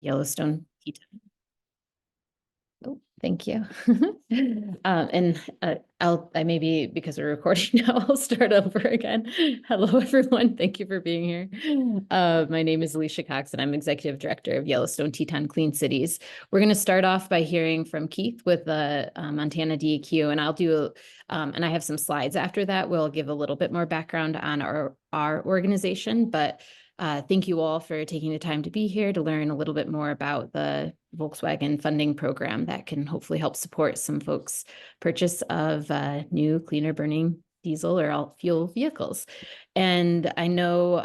Yellowstone-Teton. Oh, thank you. I maybe because we're recording now, I'll start over again. Hello, everyone. Thank you for being here. My name is Alicia Cox, and I'm Executive Director of Yellowstone-Teton Clean Cities. We're going to start off by hearing from Keith with the Montana DEQ, and I'll do, and I have some slides after that. We'll give a little bit more background on our organization, but thank you all for taking the time to be here to learn a little bit more about the Volkswagen funding program that can hopefully help support some folks' purchase of new, cleaner burning diesel or alt fuel vehicles. And I know,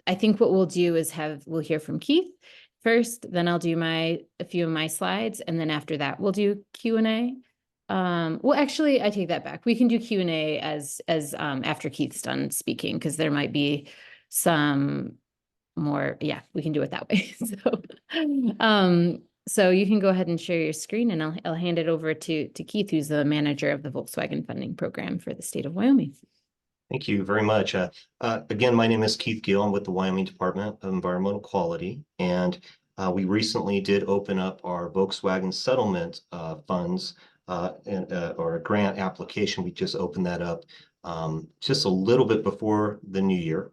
I think what we'll do is we'll hear from Keith first, then I'll do a few of my slides, and then after that, we'll do Q&A. Well, actually, I take that back. We can do Q&A as after Keith's done speaking, because there might be some more, yeah, we can do it that way. So you can go ahead and share your screen, and I'll hand it over to Keith, who's the manager of the Volkswagen funding program for the state of Wyoming. Thank you very much. Again, my name is Keith Gill. I'm with the Wyoming Department of Environmental Quality, and we recently did open up our Volkswagen Settlement Funds or a grant application. We just opened that up just a little bit before the new year.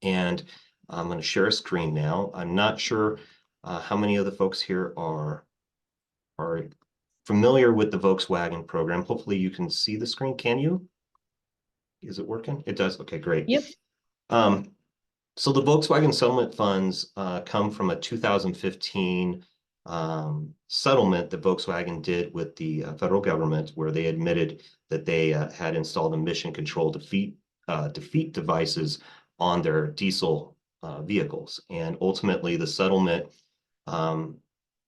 And I'm going to share a screen now. I'm not sure how many of the folks here are familiar with the Volkswagen program. Hopefully you can see the screen. Can you? Is it working? It does. Okay, great. Yep. So the Volkswagen Settlement Funds come from a 2015 settlement that Volkswagen did with the federal government, where they admitted that they had installed emission control defeat devices on their diesel vehicles. And ultimately the settlement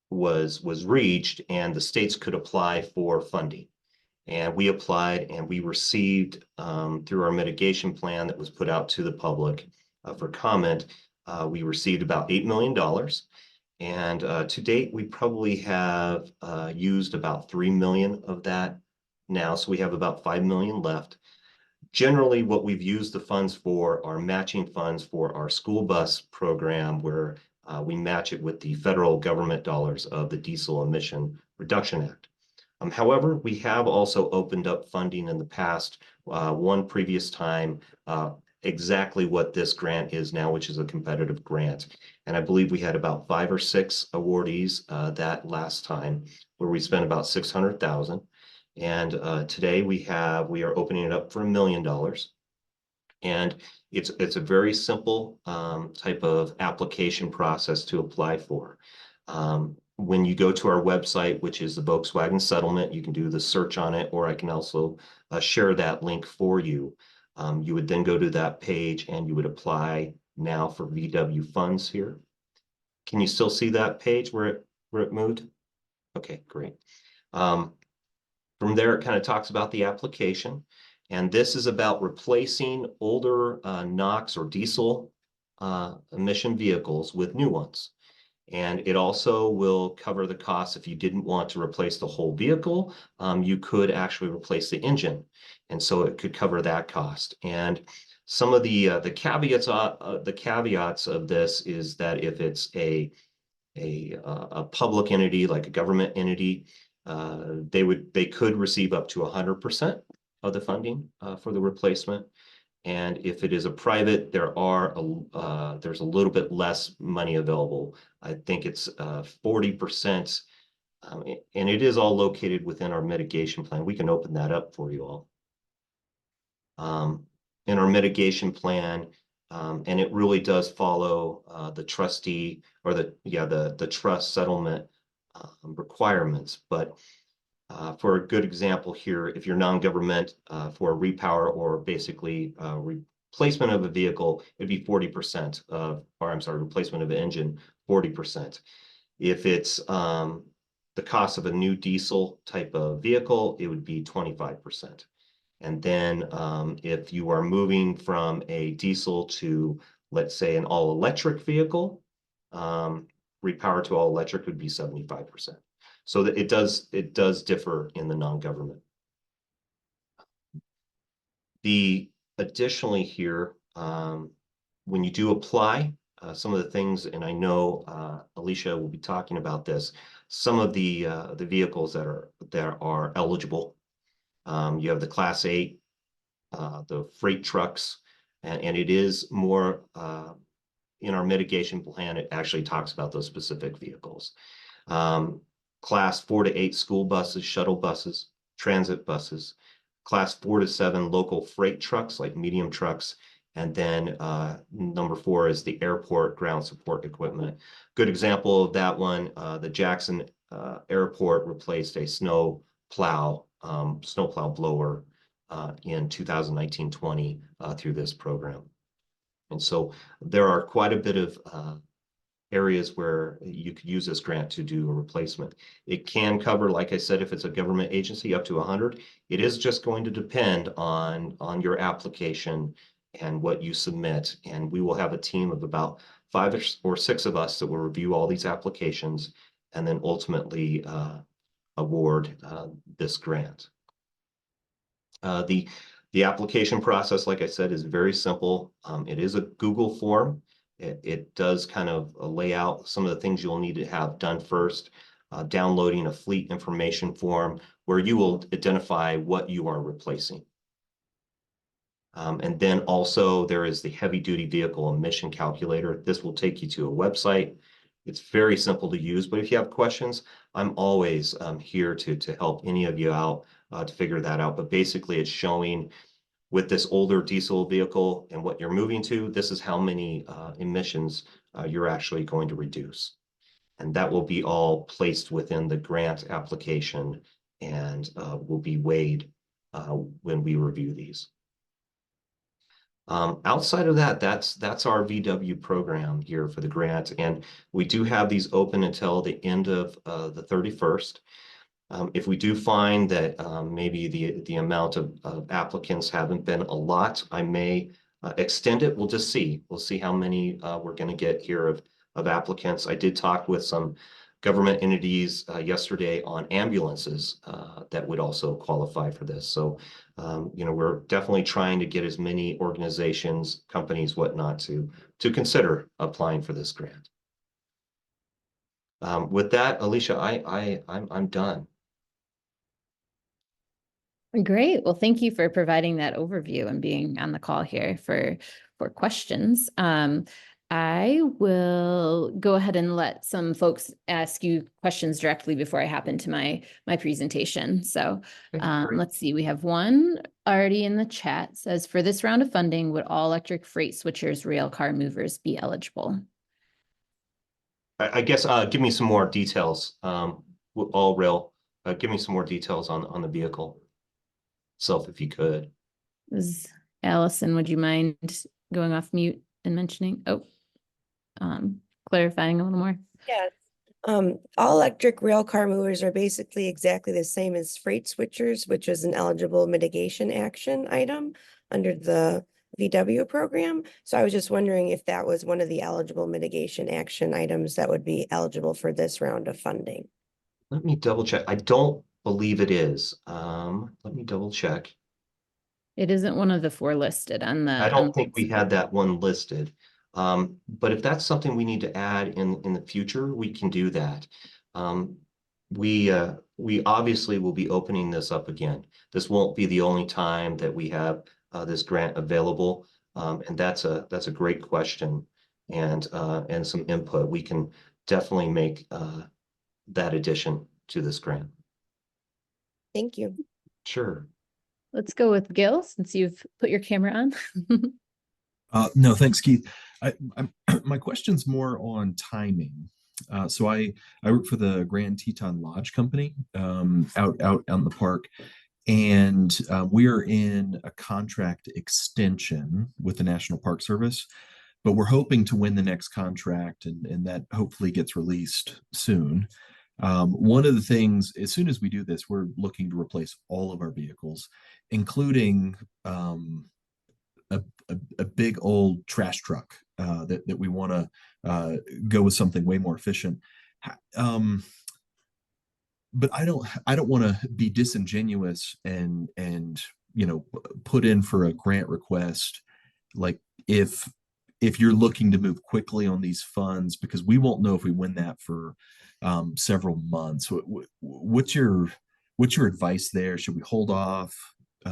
was reached, and the states could apply for funding. And we applied, and we received through our mitigation plan that was put out to the public for comment, we received about $8 million. And to date, we probably have used about 3 million of that now. So we have about 5 million left. Generally, what we've used the funds for are matching funds for our school bus program, where we match it with the federal government dollars of the Diesel Emission Reduction Act. However, we have also opened up funding in the past, one previous time, exactly what this grant is now, which is a competitive grant. And I believe we had about 5 or 6 awardees that last time, where we spent about $600,000. And today we are opening it up for $1 million. And it's a very simple type of application process to apply for. When you go to our website, which is the Volkswagen Settlement, you can do the search on it, or I can also share that link for you. You would then go to that page, and you would apply now for VW funds here. Can you still see that page where it moved? Okay, great. From there, it kind of talks about the application, and this is about replacing older NOx or diesel emission vehicles with new ones. And it also will cover the cost. If you didn't want to replace the whole vehicle, you could actually replace the engine, and so it could cover that cost. And some of the caveats of this is that if it's a public entity, like a government entity, they could receive up to 100% of the funding for the replacement. And if it is a private, there's a little bit less money available. I think it's 40%, and it is all located within our mitigation plan. We can open that up for you all. In our mitigation plan, and it really does follow the trustee, or the trust settlement requirements. But for a good example here, if you're non-government, for a repower or basically replacement of a vehicle, it'd be 40% replacement of an engine, 40%. If it's the cost of a new diesel type of vehicle, it would be 25%. And then if you are moving from a diesel to, let's say, an all-electric vehicle, repower to all-electric would be 75%. So that it does differ in the non-government. Additionally here, when you do apply some of the things, and I know Alicia will be talking about this, some of the vehicles that are eligible. You have the Class 8, the freight trucks, and it is more in our mitigation plan, it actually talks about those specific vehicles. Class 4 to 8 school buses, shuttle buses, transit buses, class 4 to 7 local freight trucks like medium trucks, and then number 4 is the airport ground support equipment. Good example of that one, the Jackson Airport replaced a snow plow blower in 2019-20 through this program. And so there are quite a bit of areas where you could use this grant to do a replacement. It can cover, like I said, if it's a government agency, up to 100. It is just going to depend on your application and what you submit. And we will have a team of about 5 or 6 of us that will review all these applications and then ultimately award this grant. The application process, like I said, is very simple. It is a Google form. It does kind of lay out some of the things you'll need to have done first. Downloading a fleet information form where you will identify what you are replacing. And then also there is the heavy duty vehicle emission calculator. This will take you to a website. It's very simple to use, but if you have questions, I'm always here to help any of you out to figure that out. But basically it's showing with this older diesel vehicle and what you're moving to, this is how many emissions you're actually going to reduce. And that will be all placed within the grant application and will be weighed when we review these. Outside of that, that's our VW program here for the grant. And we do have these open until the end of the 31st. If we do find that maybe the amount of applicants haven't been a lot, I may extend it. We'll just see. We'll see how many we're going to get here of applicants. I did talk with some government entities yesterday on ambulances that would also qualify for this. So, we're definitely trying to get as many organizations, companies, whatnot, to consider applying for this grant. With that, Alicia, I'm done. Great. Well, thank you for providing that overview and being on the call here for questions. I will go ahead and let some folks ask you questions directly before I hop into my presentation. So let's see, we have one already in the chat. It says, for this round of funding, would all electric freight switchers, rail car movers be eligible? I guess give me some more details. All rail, give me some more details on the vehicle itself, if you could. Allison, would you mind going off mute and mentioning? Clarifying a little more. Yes. All electric rail car movers are basically exactly the same as freight switchers, which is an eligible mitigation action item under the VW program. So I was just wondering if that was one of the eligible mitigation action items that would be eligible for this round of funding. Let me double check. I don't believe it is. Let me double check. It isn't one of the 4 listed on the. I don't think we had that one listed. But if that's something we need to add in the future, we can do that. We obviously will be opening this up again. This won't be the only time that we have this grant available, and that's a great question and some input. We can definitely make that addition to this grant. Thank you. Sure. Let's go with Gil, since you've put your camera on. No, thanks, Keith. My question's more on timing. So I work for the Grand Teton Lodge Company out on the park, and we are in a contract extension with the National Park Service, but we're hoping to win the next contract, and that hopefully gets released soon. One of the things, as soon as we do this, we're looking to replace all of our vehicles, including a big old trash truck that we want to go with something way more efficient. But I don't want to be disingenuous and put in for a grant request like if if you're looking to move quickly on these funds, because we won't know if we win that for several months. What's your advice there? Should we hold off?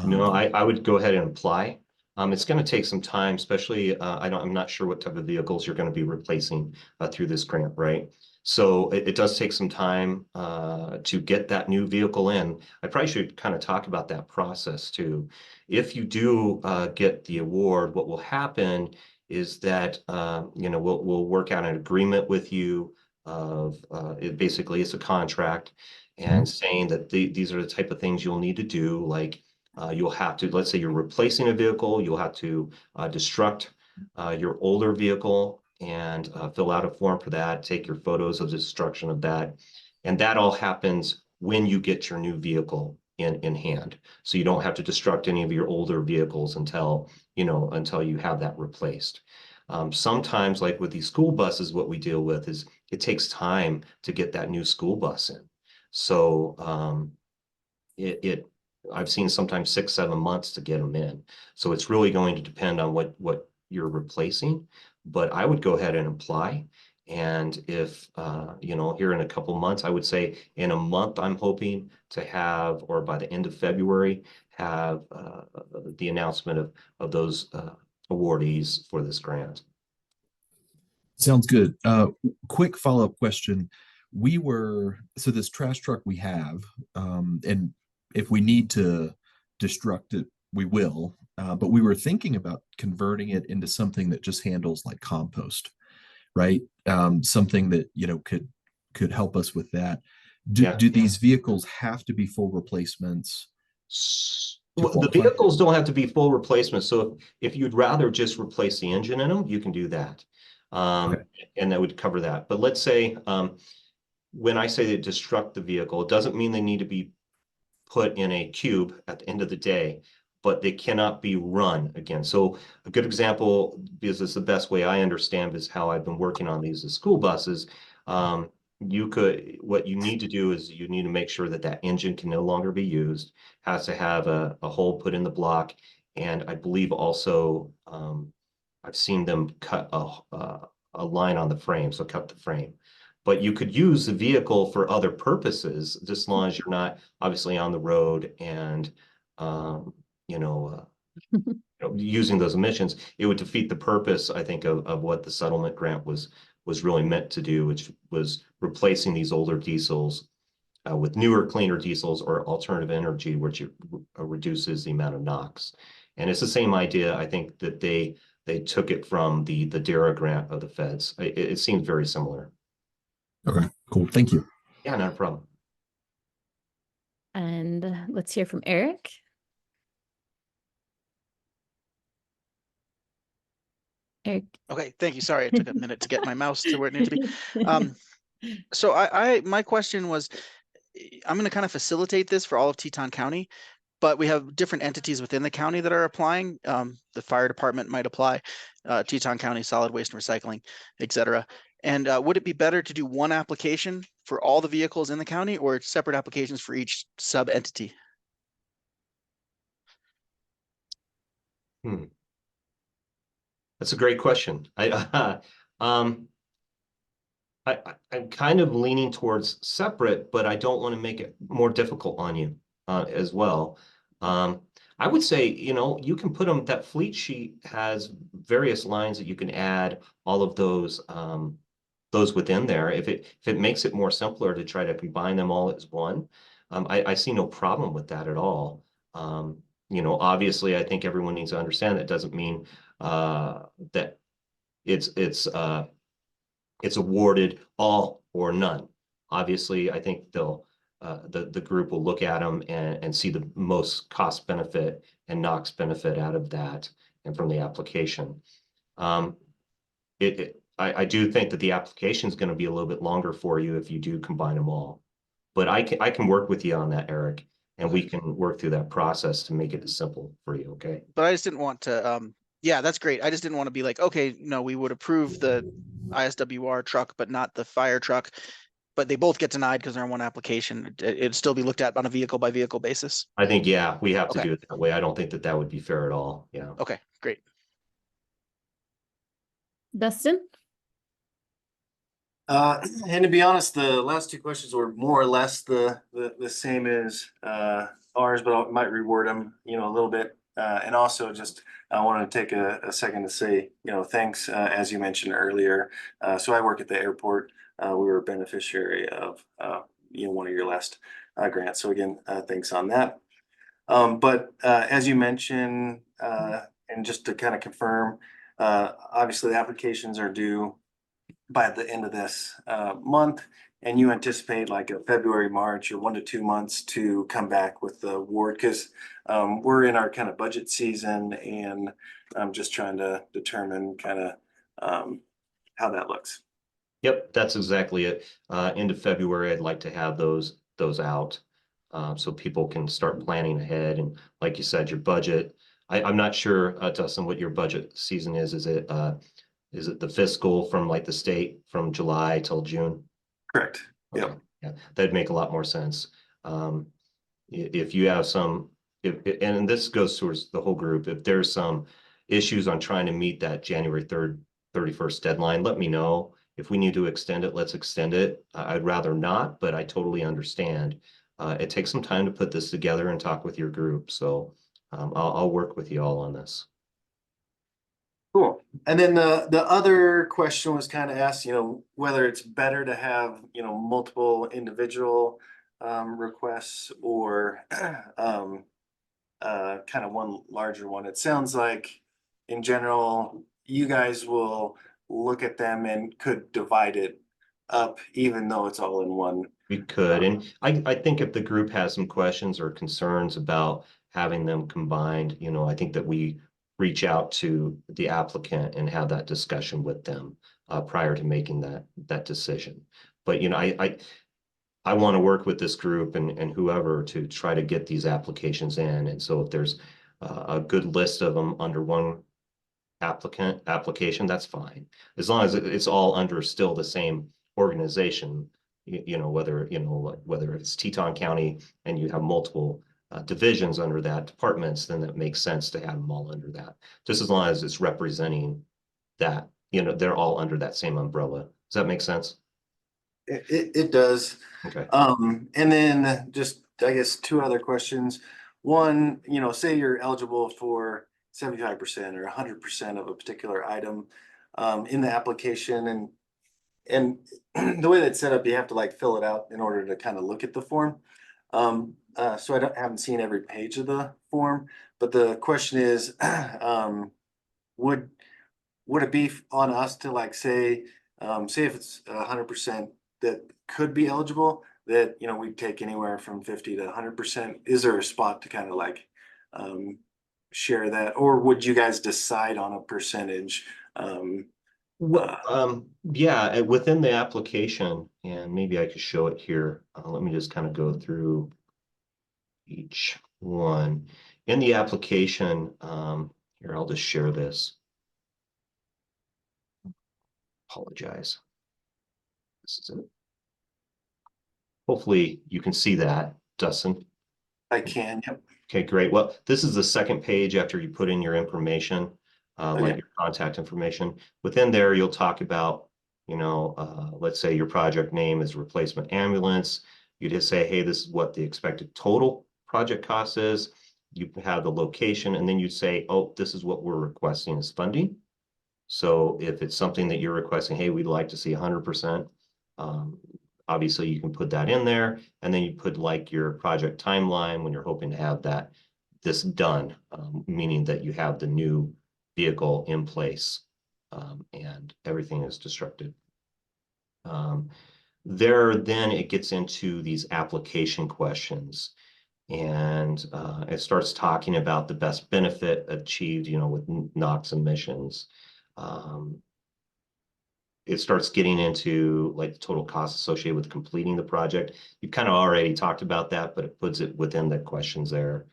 No, I would go ahead and apply. It's going to take some time, especially I'm not sure what type of vehicles you're going to be replacing through this grant, right? So it does take some time to get that new vehicle in. I probably should kind of talk about that process too. If you do get the award, what will happen is that we'll work out an agreement with you of basically it's a contract and saying that these are the type of things you'll need to do, like you'll have to, let's say you're replacing a vehicle, you'll have to destruct your older vehicle and fill out a form for that, take your photos of the destruction of that. And that all happens when you get your new vehicle in hand. So you don't have to destruct any of your older vehicles until you have that replaced. Sometimes, like with these school buses, what we deal with is it takes time to get that new school bus in. So I've seen sometimes 6-7 months to get them in. So it's really going to depend on what you're replacing. But I would go ahead and apply. And if here in a couple months, I would say in a month, I'm hoping to have, or by the end of February, have the announcement of those awardees for this grant. Sounds good. Quick follow-up question. So this trash truck we have, and if we need to destruct it, we will. But we were thinking about converting it into something that just handles like compost, right? Something that could help us with that. Do these vehicles have to be full replacements? Well, the vehicles don't have to be full replacements. So if you'd rather just replace the engine in them, you can do that. And that would cover that. But let's say when I say they destruct the vehicle, it doesn't mean they need to be put in a cube at the end of the day, but they cannot be run again. So a good example, because it's the best way I understand is how I've been working on these as school buses. What you need to do is you need to make sure that that engine can no longer be used, has to have a hole put in the block. And I believe also I've seen them cut a line on the frame, so cut the frame. But you could use the vehicle for other purposes, just as long as you're not obviously on the road and using those emissions. It would defeat the purpose, I think, of what the settlement grant was really meant to do, which was replacing these older diesels with newer, cleaner diesels or alternative energy, which reduces the amount of NOx. And it's the same idea. I think that they took it from the DARA grant of the feds. It seems very similar. Okay, cool. Thank you. Yeah, not a problem. And let's hear from Eric. Eric. Okay, thank you. Sorry, it took a minute to get my mouse to where it needed to be. So my question was, I'm going to kind of facilitate this for all of Teton County, but we have different entities within the county that are applying. The fire department might apply, Teton County Solid Waste and Recycling, et cetera. And would it be better to do one application for all the vehicles in the county or separate applications for each sub entity? That's a great question. I'm kind of leaning towards separate, but I don't want to make it more difficult on you as well. I would say, you can put them, that fleet sheet has various lines that you can add all of those within there. If it makes it more simpler to try to combine them all as one, I see no problem with that at all. Obviously, I think everyone needs to understand that doesn't mean that it's awarded all or none. Obviously, I think the group will look at them and see the most cost benefit and NOx benefit out of that and from the application. I do think that the application is going to be a little bit longer for you if you do combine them all. But I can work with you on that, Eric, and we can work through that process to make it as simple for you, okay? But I just didn't want to, yeah, that's great. I just didn't want to be like, okay, no, we would approve the ISWR truck, but not the fire truck. But they both get denied because they're on one application. It'd still be looked at on a vehicle by vehicle basis. I think, yeah, we have to Okay. do it that way. I don't think that would be fair at all. Yeah. Okay, great. Dustin? And to be honest, the last two questions were more or less the same as ours, but I might reword them, a little bit. And also just I wanted to take a second to say, thanks, as you mentioned earlier. So I work at the airport. We were a beneficiary of one of your last grants. So again, thanks on that. But as you mentioned, and just to kind of confirm, obviously the applications are due by the end of this month, and you anticipate like a February, March, or 1 to 2 months to come back with the award, because we're in our kind of budget season, and I'm just trying to determine kind of how that looks. Yep, that's exactly it. End of February, I'd like to have those out so people can start planning ahead. And like you said, your budget, I'm not sure, Dustin, what your budget season is. Is it the fiscal from like the state from July till June? Correct. Okay. Yep. Yeah, that'd make a lot more sense. If you have some, and this goes towards the whole group, if there's some issues on trying to meet that January 3rd, 31st deadline, let me know. If we need to extend it, let's extend it. I'd rather not, but I totally understand. It takes some time to put this together and talk with your group. So I'll work with you all on this. Cool. And then the other question was kind of asked, whether it's better to have, multiple individual requests or kind of one larger one. It sounds like in general, you guys will look at them and could divide it up, even though it's all in one. We could, and I think if the group has some questions or concerns about having them combined, I think that we reach out to the applicant and have that discussion with them prior to making that decision. But I want to work with this group and whoever to try to get these applications in. And so if there's a good list of them under one application, that's fine, as long as it's all under still the same organization. Whether it's Teton County and you have multiple divisions under that, departments, then it makes sense to have them all under that, just as long as it's representing that they're all under that same umbrella. Does that make sense? It does. Okay. And then just, I guess, two other questions. One, say you're eligible for 75% or 100% of a particular item in the application, and the way that's set up, you have to like fill it out in order to kind of look at the form. So I haven't seen every page of the form, but the question is, would it be on us to like say if it's 100% that could be eligible, that we'd take anywhere from 50 to 100%? Is there a spot to kind of like share that, or would you guys decide on a percentage? Yeah, within the application, and maybe I could show it here. Let me just kind of go through each one. In the application, here, I'll just share this. Apologize. This is it. Hopefully you can see that, Dustin. I can, yep. Okay, great. Well, this is the second page after you put in your information, like your contact information. Within there, you'll talk about, let's say your project name is replacement ambulance. You just say, hey, this is what the expected total project cost is. You have the location, and then you say, oh, this is what we're requesting as funding. So if it's something that you're requesting, hey, we'd like to see 100%, obviously you can put that in there, and then you put like your project timeline when you're hoping to have this done, meaning that you have the new vehicle in place and everything is constructed. Then it gets into these application questions, and it starts talking about the best benefit achieved, with NOx emissions. It starts getting into like the total cost associated with completing the project. You've kind of already talked about that, but it puts it within the questions there,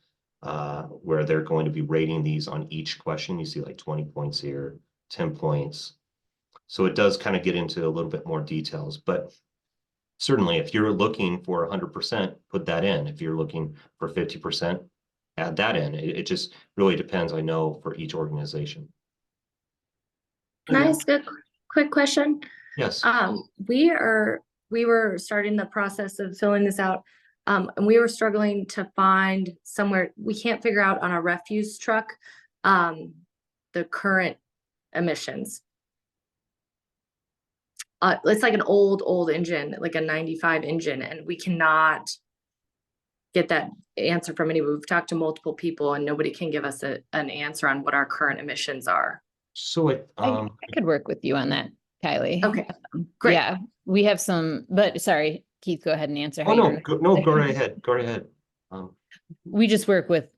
where they're going to be rating these on each question. You see like 20 points here, 10 points. So it does kind of get into a little bit more details, but certainly if you're looking for 100%, put that in. If you're looking for 50%, add that in. It just really depends, I know, for each organization. Can I ask a quick question? Yes. We were starting the process of filling this out. And we were struggling to find somewhere, we can't figure out on a refuse truck, the current emissions. It's like an old engine, like a 95 engine, and we cannot get that answer from anyone. We've talked to multiple people and nobody can give us an answer on what our current emissions are. So I could work with you on that, Kylie. Okay, great. Yeah, we have some, but sorry, Keith, go ahead and answer. oh, no, go right ahead. Go right ahead. We just work with,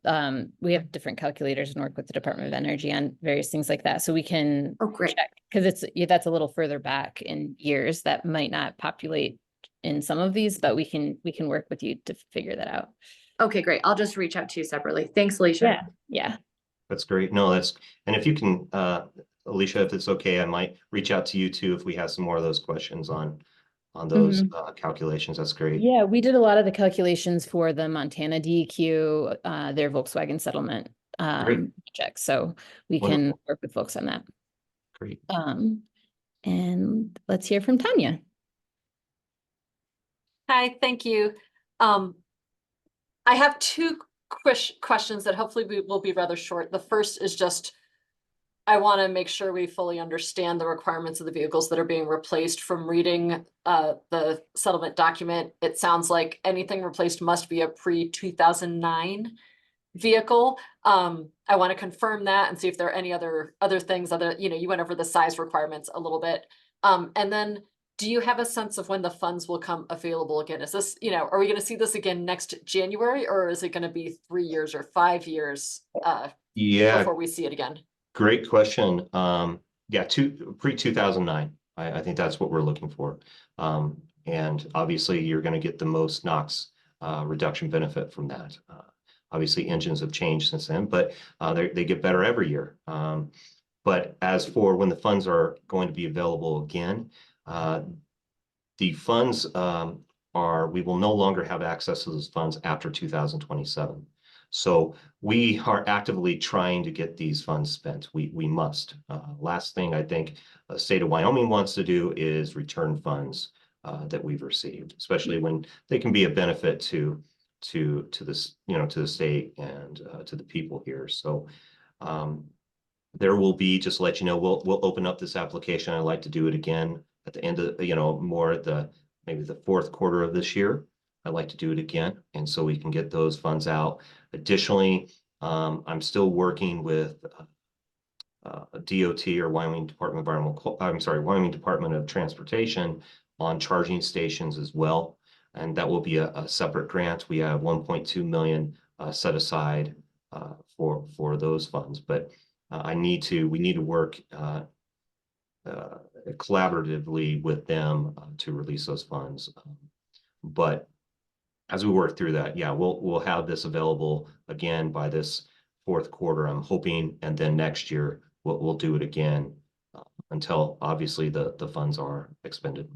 we have different calculators and work with the Department of Energy on various things like that. So we can Oh, great. check, because that's a little further back in years that might not populate in some of these, but we can work with you to figure that out. Okay, great. I'll just reach out to you separately. Thanks, Alicia. Yeah. That's great. No, and if you can, Alicia, if it's okay, I might reach out to you too if we have some more of those questions on those calculations. That's great. Yeah, we did a lot of the calculations for the Montana DEQ, their Volkswagen settlement check. So we can work with folks on that. Great. And let's hear from Tanya. Hi, thank you. I have two questions that hopefully will be rather short. The first is just, I want to make sure we fully understand the requirements of the vehicles that are being replaced. From reading the settlement document, it sounds like anything replaced must be a pre-2009 vehicle. I want to confirm that and see if there are any other things, you went over the size requirements a little bit. And then do you have a sense of when the funds will come available again? Is this, are we going to see this again next January, or is it going to be 3 years or 5 years before we see it again? Great question. Yeah, pre-2009. I think that's what we're looking for. And obviously you're going to get the most NOx reduction benefit from that. Obviously engines have changed since then, but they get better every year. But as for when the funds are going to be available again, the funds we will no longer have access to those funds after 2027. So we are actively trying to get these funds spent. We must. Last thing I think the state of Wyoming wants to do is return funds that we've received, especially when they can be a benefit to this, to the state and to the people here. So there will be, just to let you know, we'll open up this application. I'd like to do it again at the end of, maybe the fourth quarter of this year. I'd like to do it again, and so we can get those funds out. Additionally, I'm still working with DOT, or Wyoming Department of Wyoming Department of Transportation, on charging stations as well, and that will be a separate grant. We have 1.2 million set aside for those funds, but we need to work collaboratively with them to release those funds. But as we work through that, yeah, we'll have this available again by this fourth quarter, I'm hoping, and then next year we'll do it again until obviously the funds are expended.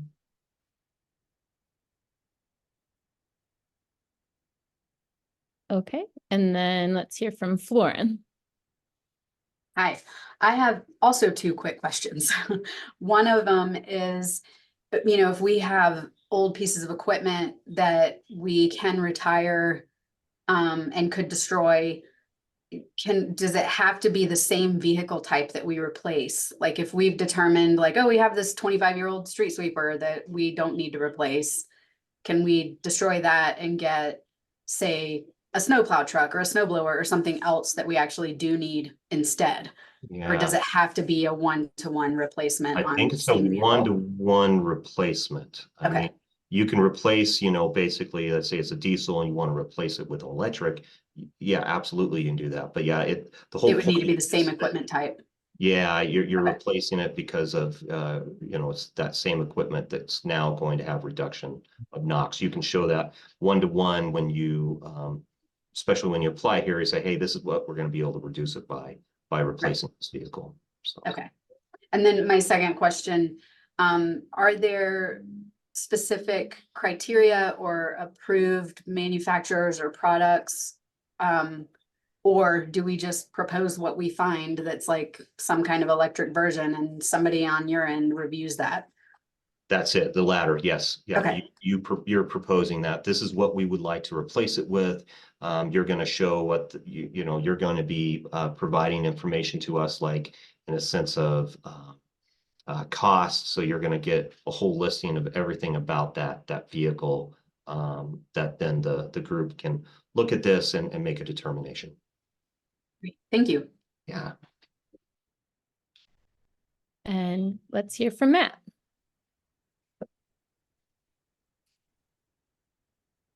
Okay, and then let's hear from Florin. Hi, I have also two quick questions. One of them is, if we have old pieces of equipment that we can retire and could destroy, does it have to be the same vehicle type that we replace? Like if we've determined like, oh, we have this 25-year-old street sweeper that we don't need to replace, can we destroy that and get, say, a snowplow truck or a snowblower or something else that we actually do need instead? Yeah. Or does it have to be a one-to-one replacement? I think it's a one-to-one replacement. I mean, you can replace, basically, let's say it's a diesel and you want to replace it with electric. Yeah, absolutely, you can do that. But yeah, it would need to be the same equipment type. Yeah, you're replacing it because of it's that same equipment that's now going to have reduction of NOx. You can show that one-to-one when you, especially when you apply here, you say, hey, this is what we're going to be able to reduce it by replacing this vehicle. So. Okay. And then my second question, are there specific criteria or approved manufacturers or products Or do we just propose what we find that's like some kind of electric version and somebody on your end reviews that? That's it, the latter, yes. Yeah, Okay. you're proposing that. This is what we would like to replace it with. You're going to show what, you're going to be providing information to us, like in a sense of cost. So you're going to get a whole listing of everything about that vehicle, that then the group can look at this and make a determination. Great. Thank you. Yeah. And let's hear from Matt.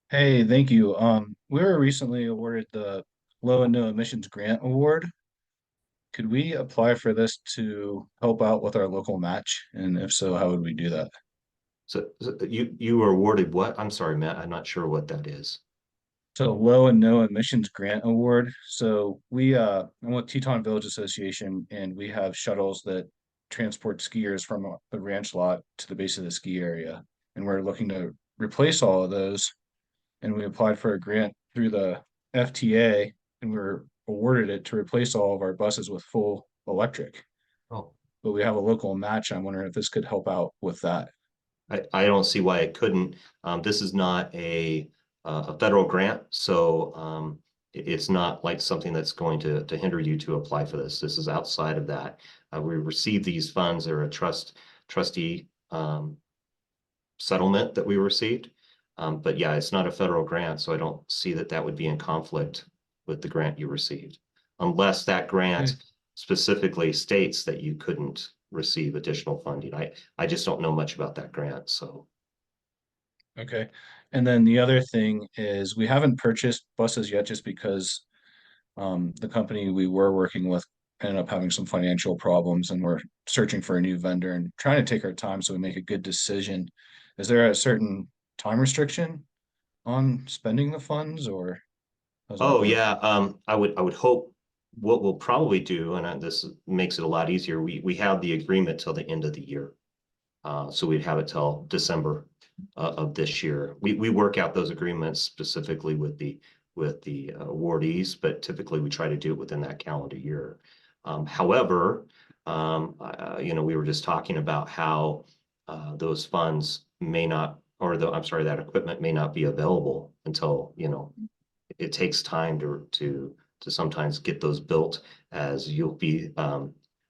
Hey, thank you. We were recently awarded the Low and No Emissions Grant Award. Could we apply for this to help out with our local match? And if so, how would we do that? So you were awarded what? I'm sorry, Matt, I'm not sure what that is. So Low and No Emissions Grant Award. So I'm with Teton Village Association, and we have shuttles that transport skiers from the ranch lot to the base of the ski area. And we're looking to replace all of those. And we applied for a grant through the FTA, and we were awarded it to replace all of our buses with full electric. Oh, But we have a local match. I'm wondering if this could help out with that. I don't see why it couldn't. This is not a federal grant, so it's not like something that's going to hinder you to apply for this. This is outside of that. We received these funds. They're a trustee settlement that we received. But yeah, it's not a federal grant, so I don't see that would be in conflict with the grant you received, unless that grant specifically states that you couldn't receive additional funding. I just don't know much about that grant, so. Okay. And then the other thing is we haven't purchased buses yet just because the company we were working with ended up having some financial problems, and we're searching for a new vendor and trying to take our time so we make a good decision. Is there a certain time restriction on spending the funds, or? how's that Oh work? yeah, I would hope what we'll probably do, and this makes it a lot easier. We have the agreement till the end of the year, so we'd have it till December of this year. We work out those agreements specifically with the awardees, but typically we try to do it within that calendar year. However, we were just talking about how those funds may not, that equipment may not be available until, it takes time to sometimes get those built, as you'll be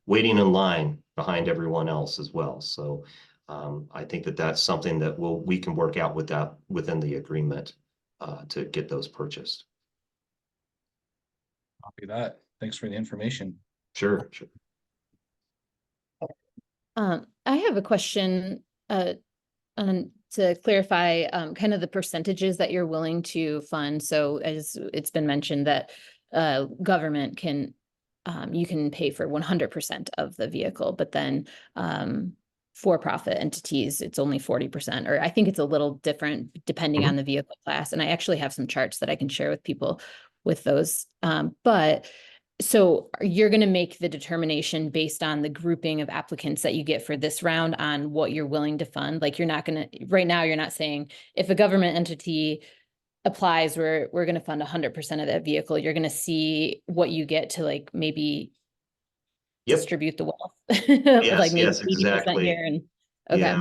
waiting in line behind everyone else as well. So I think that's something that we can work out within the agreement to get those purchased. Copy that. Thanks for the information. Sure. I have a question to clarify kind of the percentages that you're willing to fund. So as it's been mentioned that government can, you can pay for 100% of the vehicle, but then for-profit entities, it's only 40%, or I think it's a little different depending on the vehicle class. And I actually have some charts that I can share with people with those. But so you're going to make the determination based on the grouping of applicants that you get for this round on what you're willing to fund. Like you're not going to, right now, you're not saying if a government entity applies, we're going to fund 100% of that vehicle. You're going to see what you get to like maybe distribute the wealth. Yes, like maybe yes, 80% exactly. here and okay.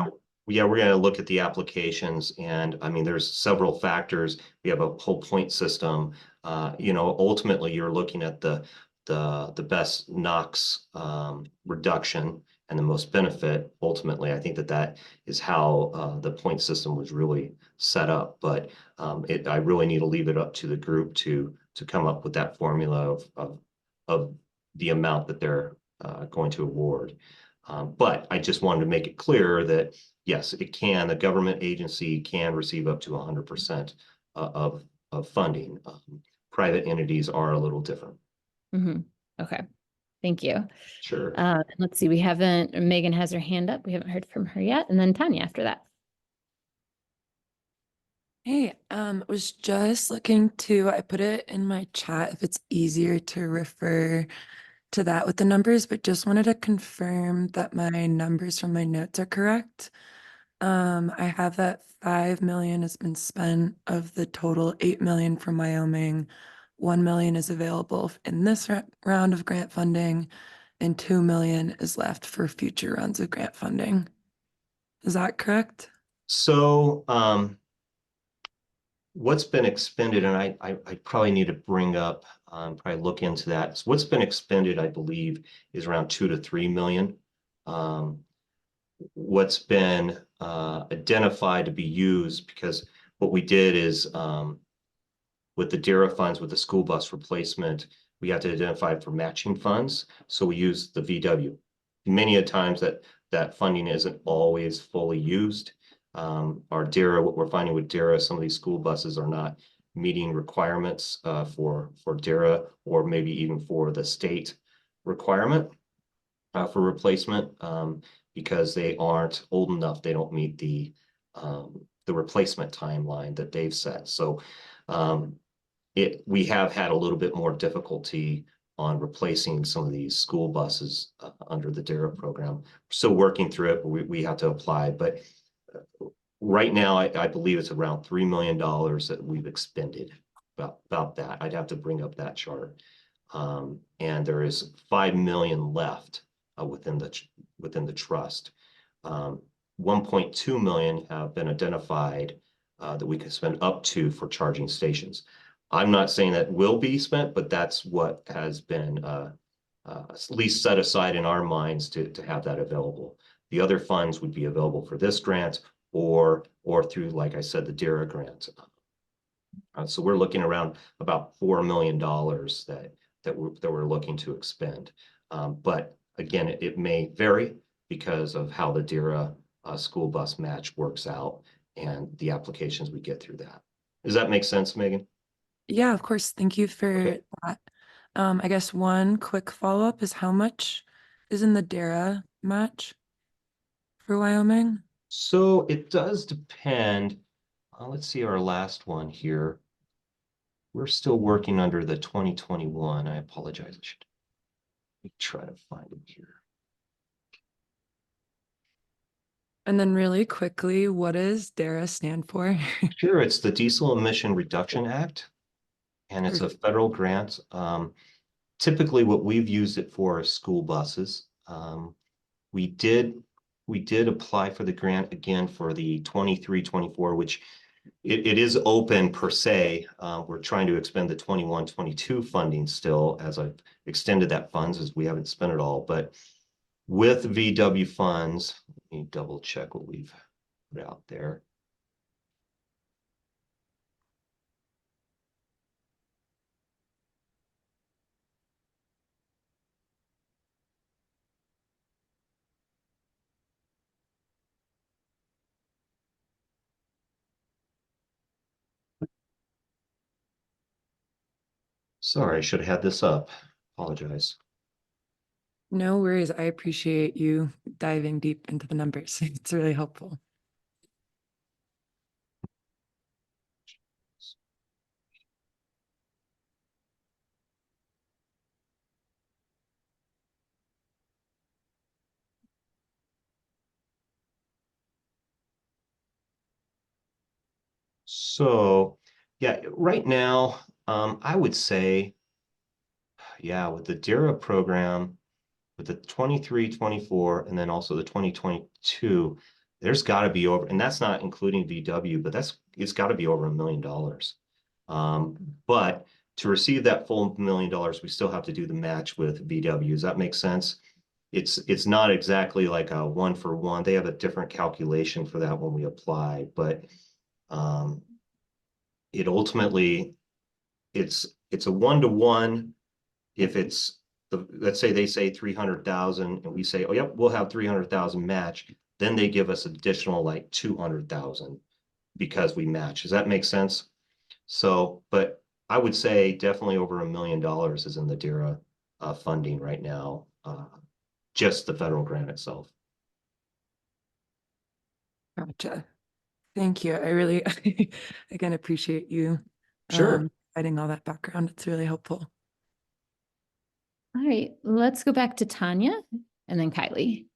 Yeah, we're going to look at the applications, and I mean, there's several factors. We have a whole point system. Ultimately, you're looking at the best NOx reduction and the most benefit. Ultimately, I think that is how the point system was really set up. But I really need to leave it up to the group to come up with that formula of the amount that they're going to award. But I just wanted to make it clear that yes, the government agency can receive up to 100% of funding. Private entities are a little different. Okay, thank you. Sure. Let's see, Megan has her hand up. We haven't heard from her yet. And then Tanya after that. Hey, was just looking I put it in my chat if it's easier to refer to that with the numbers, but just wanted to confirm that my numbers from my notes are correct. I have that 5 million has been spent of the total 8 million from Wyoming, 1 million is available in this round of grant funding and 2 million is left for future rounds of grant funding. Is that correct? So what's been expended, and I probably need to bring up, probably look into that. So what's been expended, I believe, is around 2 to 3 million. What's been identified to be used, because what we did is with the DERA funds, with the school bus replacement, we have to identify for matching funds. So we use the VW. Many a times that funding isn't always fully used. Our DERA, what we're finding with DERA, some of these school buses are not meeting requirements for DERA, or maybe even for the state requirement for replacement, because they aren't old enough. They don't meet the replacement timeline that they've set. So we have had a little bit more difficulty on replacing some of these school buses under the DERA program. We're still working through it, but we have to apply. But right now, I believe it's around $3 million that we've expended about that. I'd have to bring up that chart. And there is 5 million left within the trust. 1.2 million have been identified that we can spend up to for charging stations. I'm not saying that will be spent, but that's what has been at least set aside in our minds to have that available. The other funds would be available for this grant or through, like I said, the DERA grant. So we're looking around about $4 million that we're looking to expend. But again, it may vary because of how the DERA school bus match works out and the applications we get through that. Does that make sense, Megan? Yeah, of course. Thank you for that. I guess one quick follow-up is how much is in the DERA match for Wyoming? So it does depend. Let's see our last one here. We're still working under the 2021. I apologize. Let me try to find it here. And then really quickly, what does DERA stand for? Sure, it's the Diesel Emission Reduction Act, and it's a federal grant. Typically, what we've used it for is school buses. We did apply for the grant again for the 23-24, which it is open per se. We're trying to expend the 21-22 funding still, as I've extended that funds, as we haven't spent it all. But with VW funds, let me double check what we've put out there. Sorry, I should have had this up. Apologize. No worries. I appreciate you diving deep into the numbers. It's really helpful. So, yeah, right now, I would say, yeah, with the DERA program, with the 23-24, and then also the 2022, there's got to be over, and that's not including VW, but it's got to be over $1 million. But to receive that full $1 million, we still have to do the match with VW. Does that make sense? It's not exactly like a 1-for-1. They have a different calculation for that when we apply, but it ultimately it's a 1-to-1. If it's let's say they say 300,000 and we say, oh yep, we'll have 300,000 match, then they give us additional like 200,000 because we match. Does that make sense? So, but I would say definitely over $1 million is in the DERA funding right now, just the federal grant itself. Gotcha. Thank you. I really, again, appreciate you providing all that background. It's really helpful. All right, let's go back to Tanya and then Kylie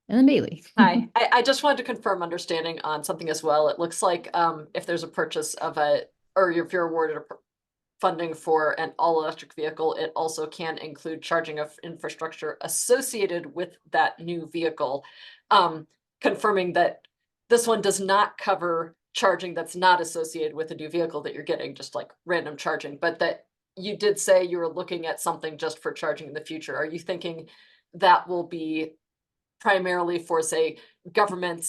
and then Bailey. Hi, I just wanted to confirm understanding on something as well. It looks like if there's a purchase of or if you're awarded funding for an all-electric vehicle, it also can include charging of infrastructure associated with that new vehicle. Confirming that this one does not cover charging that's not associated with a new vehicle that you're getting, just like random charging, but that you did say you were looking at something just for charging in the future. Are you thinking that will be primarily for, say, government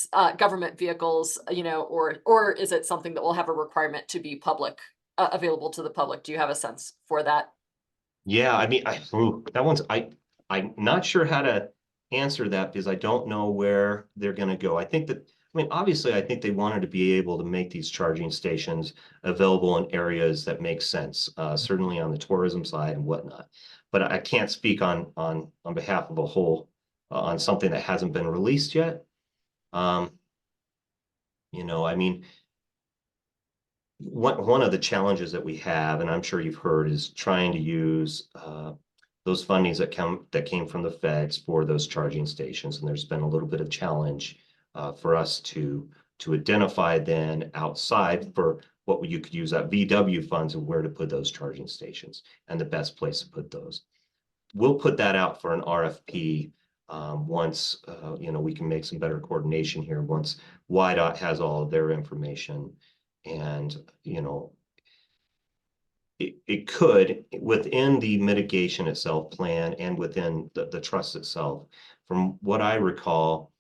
vehicles, or is it something that will have a requirement to be public, available to the public? Do you have a sense for that? Yeah, I mean, I'm not sure how to answer that because I don't know where they're going to go. I think obviously, I think they wanted to be able to make these charging stations available in areas that make sense, certainly on the tourism side and whatnot. But I can't speak on behalf of a whole on something that hasn't been released yet. I mean, one of the challenges that we have, and I'm sure you've heard, is trying to use those fundings that came from the feds for those charging stations. And there's been a little bit of challenge for us to identify then outside for what you could use that VW funds and where to put those charging stations and the best place to put those. We'll put that out for an RFP once we can make some better coordination here, once YDOT has all of their information. And it could, within the mitigation itself plan and within the trust itself, from what I recall,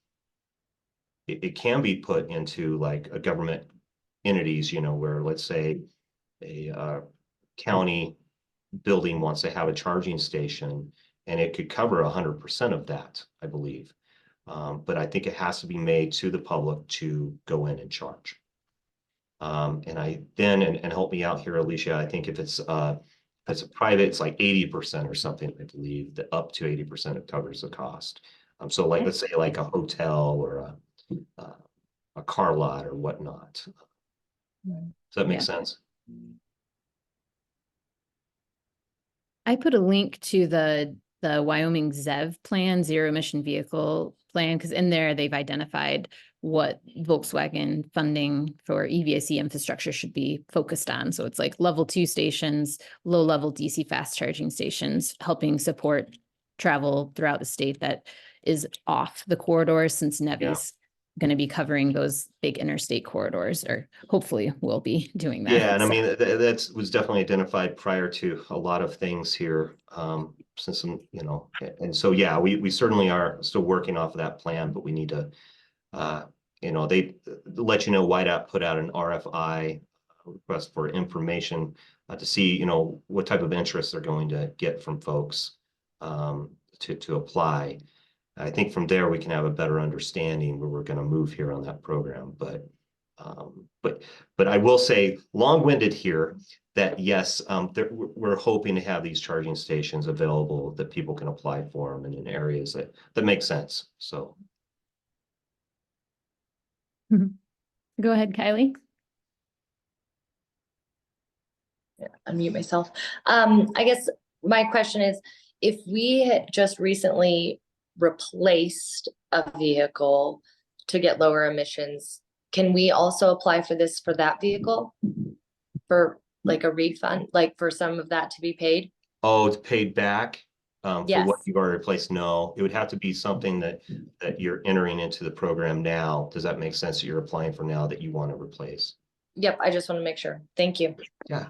it can be put into like a government entities, where, let's say, a county building wants to have a charging station, and it could cover 100% of that, I believe. But I think it has to be made to the public to go in and charge. And help me out here, Alicia, I think if it's a private, it's like 80% or something, I believe, that up to 80% it covers the cost. So like, let's say like a hotel or a car lot or whatnot. Does that make sense? I put a link to the Wyoming ZEV plan, zero emission vehicle plan, because in there they've identified what Volkswagen funding for EVSE infrastructure should be focused on. So it's like level 2 stations, low level DC fast charging stations, helping support travel throughout the state that is off the corridors, since NEVI's going to be covering those big interstate corridors, or hopefully will be doing that. Yeah, and I mean, that was definitely identified prior to a lot of things here, since and so, yeah, we certainly are still working off of that plan, but we need to, they let YDOT put out an RFI, request for information, to see, what type of interest they're going to get from folks, to apply. I think from there we can have a better understanding where we're going to move here on that program. But I will say, long-winded here, that yes, we're hoping to have these charging stations available that people can apply for them and in areas that make sense. So. Go ahead, Kylie. Yeah, unmute myself. I guess my question is, if we had just recently replaced a vehicle to get lower emissions, can we also apply for this for that vehicle, for like a refund, like for some of that to be paid? Oh, it's paid back for Yes. what you've already replaced? No, it would have to be something that you're entering into the program now. Does that make sense, that you're applying for now that you want to replace? Yep, I just want to make sure. Thank you. Yeah.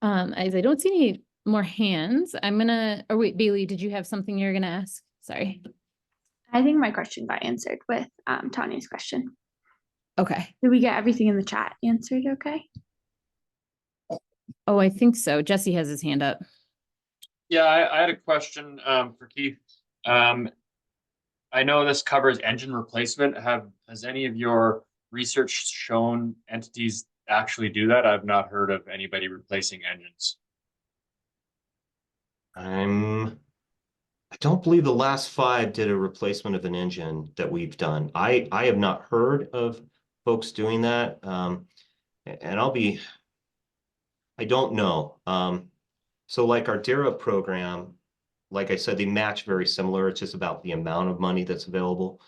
As I don't see any more hands, or wait, Bailey, did you have something you're gonna ask? Sorry. I think my question got answered with Tanya's question. Okay. Did we get everything in the chat answered okay? Oh, I think so. Jesse has his hand up. Yeah, I had a question for Keith. I know this covers engine replacement. Has any of your research shown entities actually do that? I've not heard of anybody replacing engines. I don't believe the last 5 did a replacement of an engine that we've done. I have not heard of folks doing that. And I don't know. So like our DERA program, like I said, they match very similar. It's just about the amount of money that's available.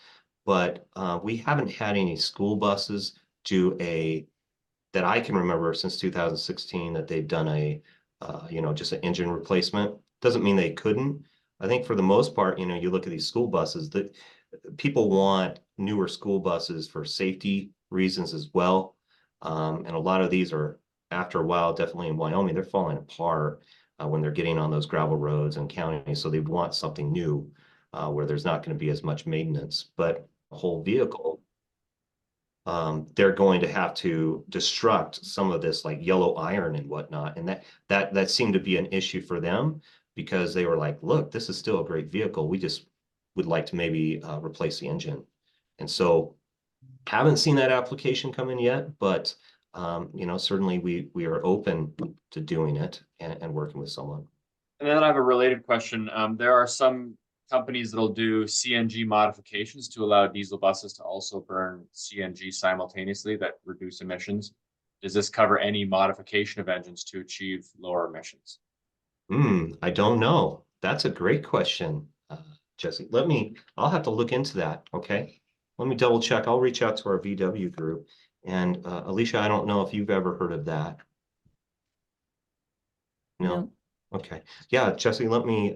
But we haven't had any school buses do that I can remember since 2016 that they've done just an engine replacement. Doesn't mean they couldn't. I think for the most part, you look at these school buses, that people want newer school buses for safety reasons as well. And a lot of these are, after a while, definitely in Wyoming, they're falling apart when they're getting on those gravel roads and counties. So they want something new where there's not going to be as much maintenance. But the whole vehicle, they're going to have to destruct some of this like yellow iron and whatnot. And that seemed to be an issue for them, because they were like, look, this is still a great vehicle. We just would like to maybe replace the engine. And so haven't seen that application come in yet, but certainly we are open to doing it and working with someone. And then I have a related question. There are some companies that'll do CNG modifications to allow diesel buses to also burn CNG simultaneously that reduce emissions. Does this cover any modification of engines to achieve lower emissions? I don't know. That's a great question, Jesse. I'll have to look into that. Okay. Let me double check. I'll reach out to our VW group. And Alicia, I don't know if you've ever heard of that. No. Okay. Yeah, Jesse, let me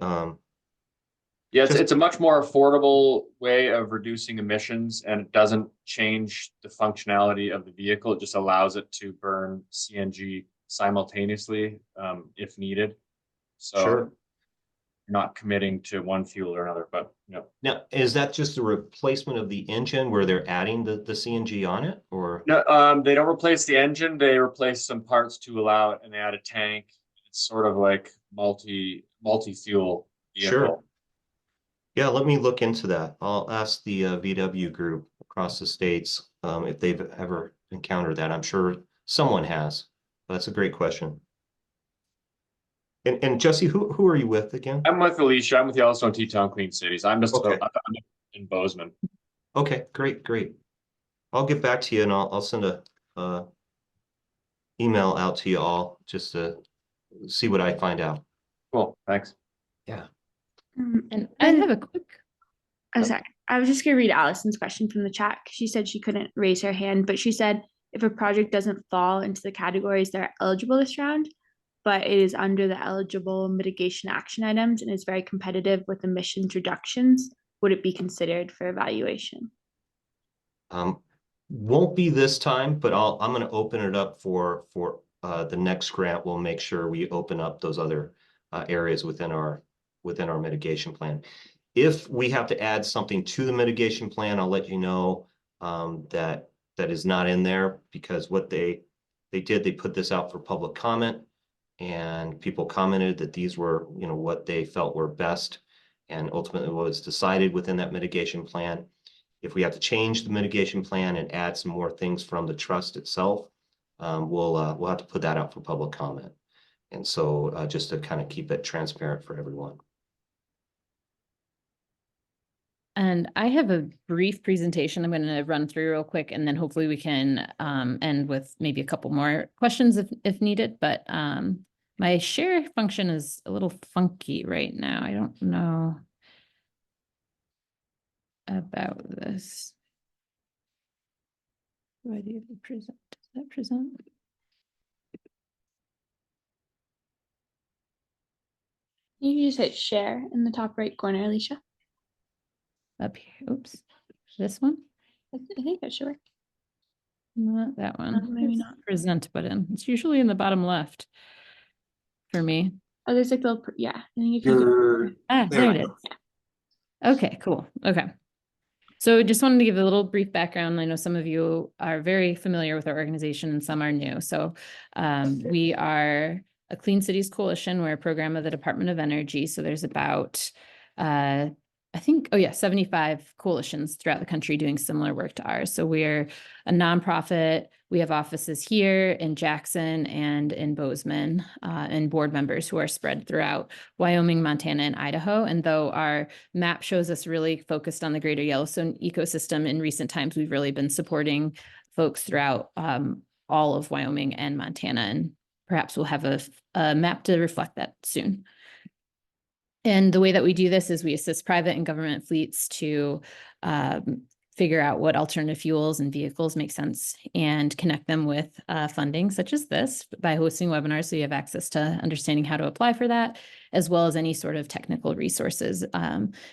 yeah, it's a much more affordable way of reducing emissions, and it doesn't change the functionality of the vehicle. It just allows it to burn CNG simultaneously if needed. So Sure. you're not committing to one fuel or another, but Now, is that just a replacement of the engine where they're adding the CNG on it, or? No, they don't replace the engine. They replace some parts to allow it and add a tank. It's sort of like multi-fuel vehicle. Sure. Yeah, let me look into that. I'll ask the VW group across the states if they've ever encountered that. I'm sure someone has. That's a great question. And Jesse, who are you with again? I'm with Alicia. I'm with Yellowstone-Teton Clean Cities. I'm just Okay. I'm in Bozeman. Okay, great. I'll get back to you, and I'll send a email out to you all just to see what I find out. Cool, thanks. Yeah. And I have a quick. Oh, sorry. I was just gonna read Allison's question from the chat. She said she couldn't raise her hand, but she said if a project doesn't fall into the categories that are eligible this round, but it is under the eligible mitigation action items and is very competitive with emissions reductions, would it be considered for evaluation? Won't be this time, but I'm going to open it up for the next grant. We'll make sure we open up those other areas within our mitigation plan. If we have to add something to the mitigation plan, I'll let you know that is not in there, because what they did, they put this out for public comment, and people commented that these were, what they felt were best, and ultimately what was decided within that mitigation plan. If we have to change the mitigation plan and add some more things from the trust itself, we'll have to put that out for public comment. And so just to kind of keep it transparent for everyone. And I have a brief presentation I'm going to run through real quick, and then hopefully we can end with maybe a couple more questions if needed. But my share function is a little funky right now. I don't know about this. Do I do the present? Does that present? You just hit share in the top right corner, Alicia. Up here. Oops. This one? I think that should work. Not that one. Maybe It's not. Present button. It's usually in the bottom left for me. Oh, there's like a little, yeah. I think if you There it is. Okay, cool. Okay. So just wanted to give a little brief background. I know some of you are very familiar with our organization and some are new. So we are a Clean Cities Coalition. We're a program of the Department of Energy. So there's about, I think, 75 coalitions throughout the country doing similar work to ours. So we're a nonprofit. We have offices here in Jackson and in Bozeman, and board members who are spread throughout Wyoming, Montana, and Idaho. And though our map shows us really focused on the greater Yellowstone ecosystem, in recent times, we've really been supporting folks throughout all of Wyoming and Montana. And perhaps we'll have a map to reflect that soon. And the way that we do this is we assist private and government fleets to figure out what alternative fuels and vehicles make sense and connect them with funding such as this by hosting webinars, so you have access to understanding how to apply for that, as well as any sort of technical resources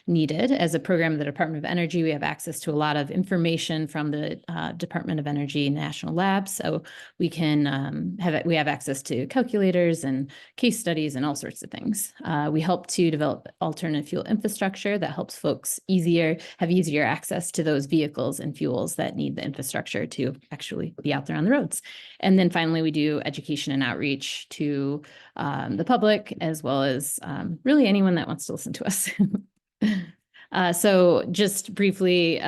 needed. As a program of the Department of Energy, we have access to a lot of information from the Department of Energy National Labs, so we can have access to calculators and case studies and all sorts of things. We help to develop alternative fuel infrastructure that helps folks have easier access to those vehicles and fuels that need the infrastructure to actually be out there on the roads. And then finally, we do education and outreach to the public, as well as really anyone that wants to listen to us. So just briefly,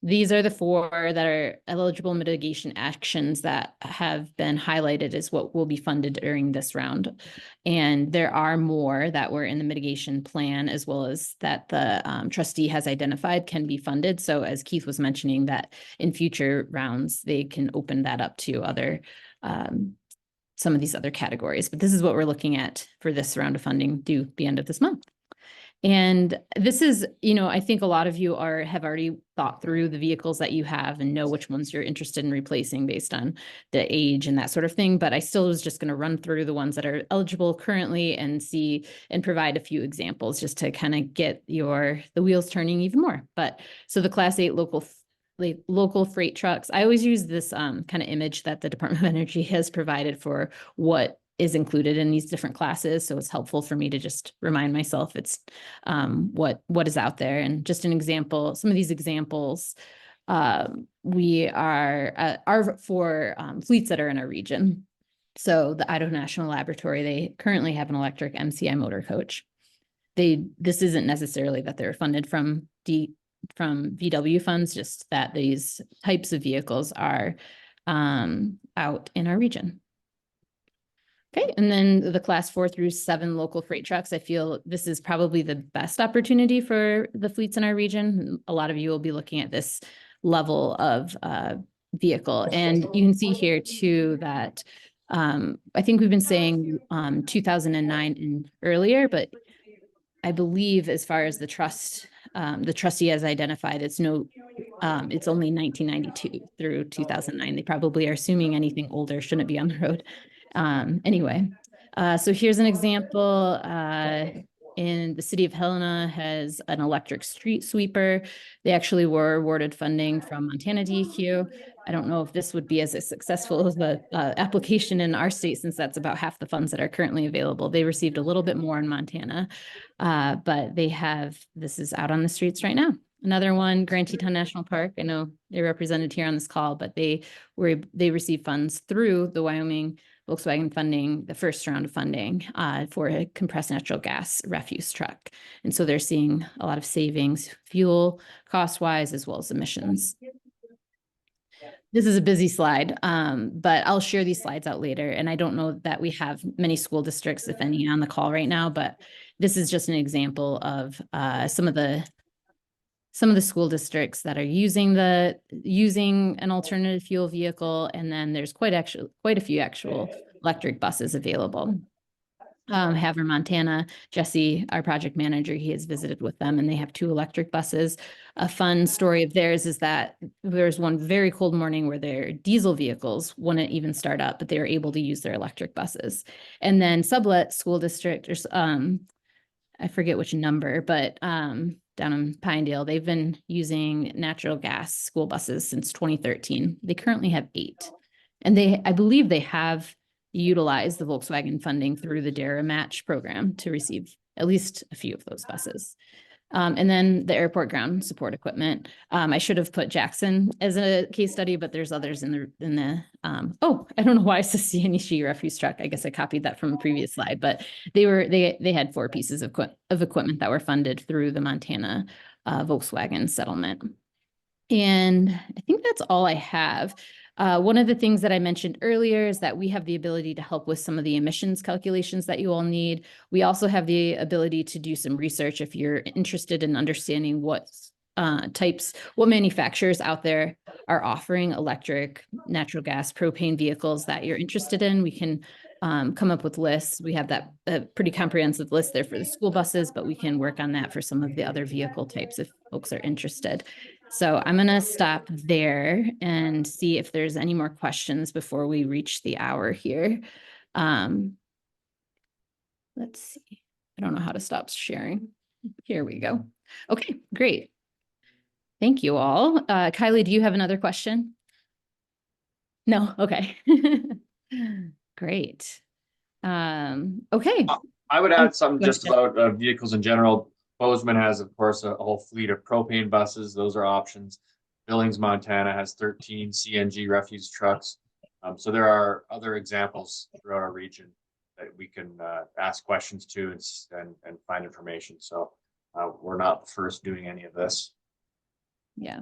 these are the 4 that are eligible mitigation actions that have been highlighted as what will be funded during this round. And there are more that were in the mitigation plan, as well as that the trustee has identified can be funded. So as Keith was mentioning, that in future rounds, they can open that up to other some of these other categories. But this is what we're looking at for this round of funding due the end of this month. And this is, I think a lot of you have already thought through the vehicles that you have and know which ones you're interested in replacing based on the age and that sort of thing. But I still was just going to run through the ones that are eligible currently and provide a few examples just to kind of get the wheels turning even more. But so the Class 8 local freight trucks, I always use this kind of image that the Department of Energy has provided for what is included in these different classes. So it's helpful for me to just remind myself it's what is out there. And just an example, some of these examples we are for fleets that are in our region. So the Idaho National Laboratory, they currently have an electric MCI motor coach. This isn't necessarily that they're funded from VW funds, just that these types of vehicles are out in our region. Okay, and then the Class 4 through 7 local freight trucks, I feel this is probably the best opportunity for the fleets in our region. A lot of you will be looking at this level of vehicle. And you can see here too that I think we've been saying 2009 and earlier, but I believe as far as the trustee has identified, it's only 1992 through 2009. They probably are assuming anything older shouldn't be on the road. Anyway, so here's an example. In the city of Helena has an electric street sweeper. They actually were awarded funding from Montana DEQ. I don't know if this would be as successful as the application in our state, since that's about half the funds that are currently available. They received a little bit more in Montana, but this is out on the streets right now. Another one, Grand Teton National Park. I know they're represented here on this call, but they received funds through the Wyoming Volkswagen funding, the first round of funding for a compressed natural gas refuse truck. And so they're seeing a lot of savings, fuel cost-wise, as well as emissions. This is a busy slide, but I'll share these slides out later. And I don't know that we have many school districts, if any, on the call right now, but this is just an example of some of the school districts that are using an alternative fuel vehicle, and then there's quite a few actual electric buses available. Havre, Montana, Jesse, our project manager, he has visited with them, and they have 2 electric buses. A fun story of theirs is that there was one very cold morning where their diesel vehicles wouldn't even start up, but they were able to use their electric buses. And then Sublette School District, I forget which number, but down in Pinedale, they've been using natural gas school buses since 2013. They currently have 8. And I believe they have utilized the Volkswagen funding through the DARA match program to receive at least a few of those buses. And then the airport ground support equipment. I should have put Jackson as a case study, but there's others I don't know why it says CNEC refuse truck. I guess I copied that from a previous slide, but they had 4 pieces of equipment that were funded through the Montana Volkswagen settlement. And I think that's all I have. One of the things that I mentioned earlier is that we have the ability to help with some of the emissions calculations that you all need. We also have the ability to do some research if you're interested in understanding what manufacturers out there are offering electric, natural gas, propane vehicles that you're interested in. We can come up with lists. We have a pretty comprehensive list there for the school buses, but we can work on that for some of the other vehicle types if folks are interested. So I'm gonna stop there and see if there's any more questions before we reach the hour here. Let's see. I don't know how to stop sharing. Here we go. Okay, great. Thank you all. Kylie, do you have another question? No, okay. Great. Okay. I would add something go just ahead. about vehicles in general. Bozeman has, of course, a whole fleet of propane buses. Those are options. Billings, Montana has 13 CNG refuse trucks. So there are other examples throughout our region that we can ask questions to and find information. So we're not the first doing any of this. Yeah.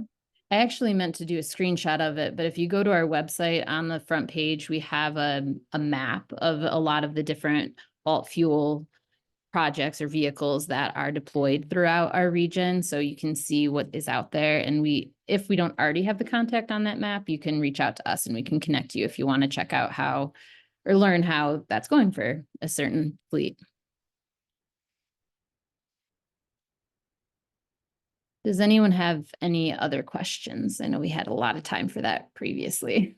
I actually meant to do a screenshot of it, but if you go to our website on the front page, we have a map of a lot of the different alt fuel projects or vehicles that are deployed throughout our region. So you can see what is out there. And if we don't already have the contact on that map, you can reach out to us and we can connect you if you want to check out how or learn how that's going for a certain fleet. Does anyone have any other questions? I know we had a lot of time for that previously.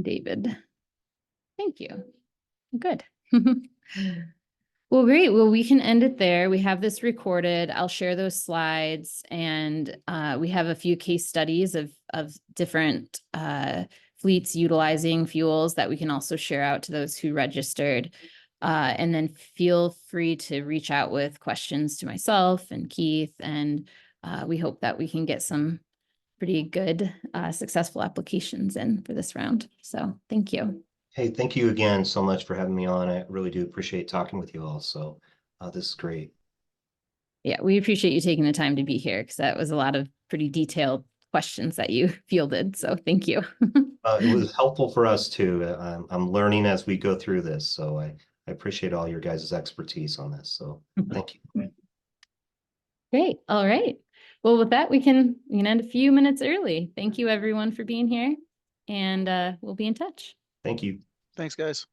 David, thank you. Good. Well, great. Well, we can end it there. We have this recorded. I'll share those slides, and we have a few case studies of different fleets utilizing fuels that we can also share out to those who registered. And then feel free to reach out with questions to myself and Keith, and we hope that we can get some pretty good, successful applications in for this round. So thank you. Hey, thank you again so much for having me on. I really do appreciate talking with you all. So this is great. Yeah, we appreciate you taking the time to be here because that was a lot of pretty detailed questions that you fielded. So thank you. It was helpful for us too. I'm learning as we go through this. So I appreciate all your guys' expertise on this. So thank you. Great. All right. Well, with that, we can end a few minutes early. Thank you everyone for being here, and we'll be in touch. Thank you. Thanks, guys.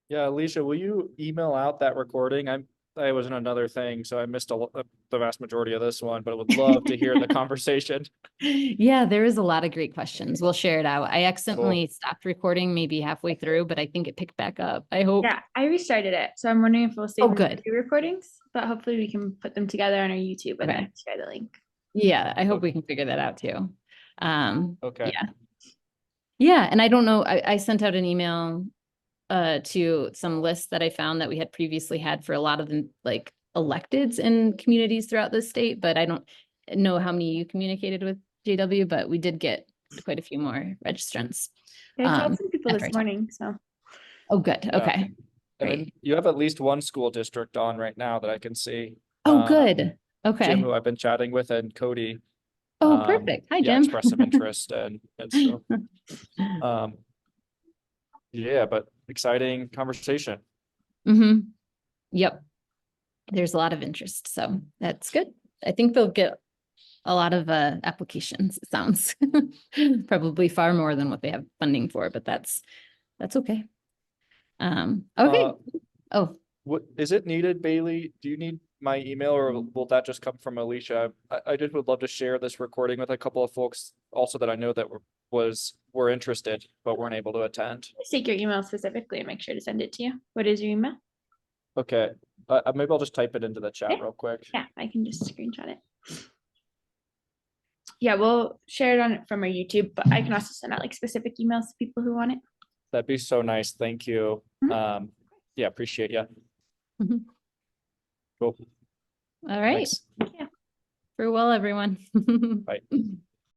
Yeah, Alicia, will you email out that recording? I was in another thing, so I missed the vast majority of this one, but I would love to hear the conversation. Yeah, there is a lot of great questions. We'll share it out. I accidentally stopped recording maybe halfway through, but I think it picked back up. I hope. Yeah, I restarted it. So I'm wondering if we'll save good. 2 recordings, but hopefully we can put them together on our YouTube and Okay. then share the link. Yeah, I hope we can figure that out too. Okay. Yeah. Yeah, and I don't know, I sent out an email to some lists that I found that we had previously had for a lot of the like electeds in communities throughout the state, but I don't know how many you communicated with JW, but we did get quite a few more registrants. Yeah, I called some people after I this talked. morning, so. Oh, good. Yeah. Okay. I mean, you have at least one school district on right now that I can see. Oh, good. Okay. Jim, who I've been chatting with, and Cody. Oh, perfect. Hi, Jim. Expressed some interest and stuff. Yeah, but exciting conversation. Yep. There's a lot of interest, so that's good. I think they'll get a lot of applications, it sounds. Probably far more than what they have funding for, but that's okay. Okay. What is it needed, Bailey? Do you need my email, or will that just come from Alicia? I just would love to share this recording with a couple of folks also that I know that were interested but weren't able to attend. Just take your email specifically and make sure to send it to you. What is your email? Okay, maybe I'll just type it into the chat real quick. Yeah, I can just screenshot it. Yeah, we'll share it from our YouTube, but I can also send out like specific emails to people who want it. That'd be so nice. Thank you. Yeah, appreciate you. All Cool. right. Thanks. Yeah. Farewell, everyone. Bye.